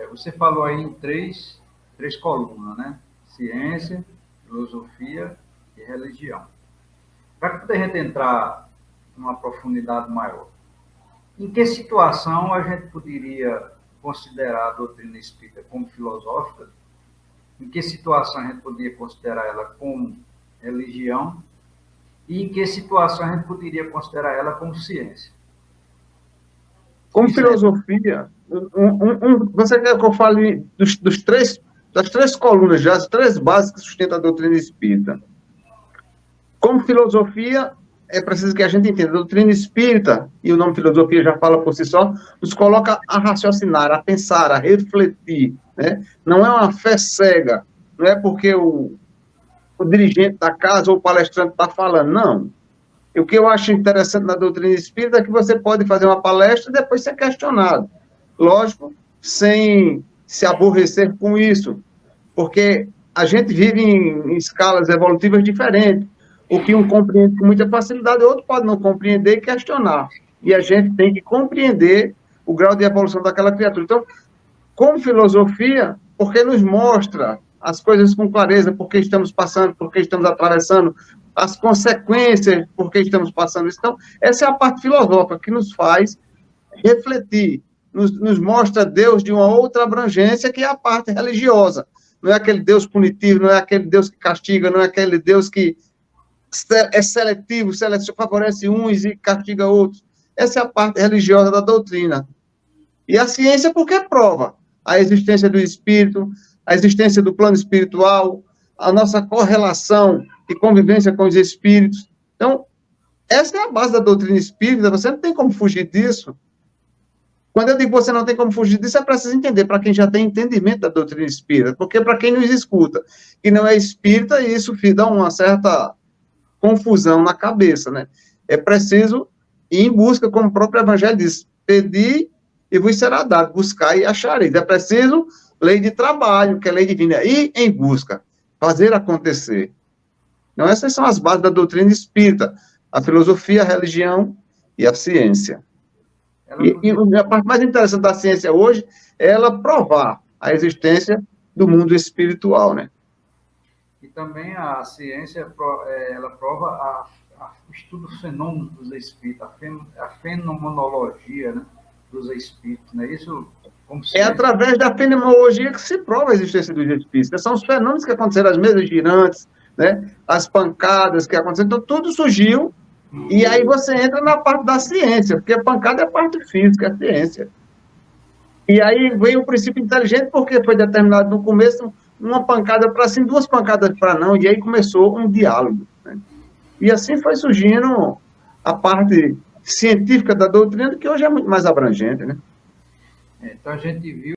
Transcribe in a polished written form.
Você falou aí em três colunas, né? Ciência, filosofia e religião. Para que a gente entrar numa profundidade maior, em que situação a gente poderia considerar a doutrina espírita como filosófica? Em que situação a gente poderia considerar ela como religião? E em que situação a gente poderia considerar ela como ciência? Como filosofia, você quer que eu fale das três colunas, das três bases que sustentam a doutrina espírita? Como filosofia, é preciso que a gente entenda. A doutrina espírita, e o nome filosofia já fala por si só, nos coloca a raciocinar, a pensar, a refletir. Né? Não é uma fé cega, não é porque o dirigente da casa ou o palestrante está falando, não. E o que eu acho interessante na doutrina espírita é que você pode fazer uma palestra e depois ser questionado. Lógico, sem se aborrecer com isso, porque a gente vive em escalas evolutivas diferentes. O que um compreende com muita facilidade, o outro pode não compreender e questionar. E a gente tem que compreender o grau de evolução daquela criatura. Então, como filosofia, porque nos mostra as coisas com clareza, por que estamos passando, por que estamos atravessando, as consequências por que estamos passando isso. Então, essa é a parte filosófica que nos faz refletir, nos mostra Deus de uma outra abrangência, que é a parte religiosa. Não é aquele Deus punitivo, não é aquele Deus que castiga, não é aquele Deus que é seletivo, favorece uns e castiga outros. Essa é a parte religiosa da doutrina. E a ciência porque prova a existência do espírito, a existência do plano espiritual, a nossa correlação e convivência com os espíritos. Então, essa é a base da doutrina espírita, você não tem como fugir disso. Quando eu digo que você não tem como fugir disso, é preciso entender, para quem já tem entendimento da doutrina espírita, porque para quem nos escuta, que não é espírita, isso dá uma certa confusão na cabeça, né? É preciso ir em busca, como o próprio Evangelho diz, pedir e vos será dado, buscar e achareis. É preciso lei de trabalho, que é lei divina, ir em busca, fazer acontecer. Então, essas são as bases da doutrina espírita, a filosofia, a religião e a ciência. E a parte mais interessante da ciência hoje é ela provar a existência do mundo espiritual, né? E também a ciência, ela prova o estudo dos fenômenos dos espíritos, a fenomenologia, né, dos espíritos, não é isso? É através da fenomenologia que se prova a existência dos espíritos. São os fenômenos que aconteceram, as mesas girantes, né, as pancadas que aconteceram, então tudo surgiu, e aí você entra na parte da ciência, porque a pancada é a parte física, a ciência. E aí vem o princípio inteligente, porque foi determinado no começo, uma pancada para sim, duas pancadas para não, e aí começou um diálogo. Né? E assim foi surgindo a parte científica da doutrina, que hoje é muito mais abrangente, né? Então a gente viu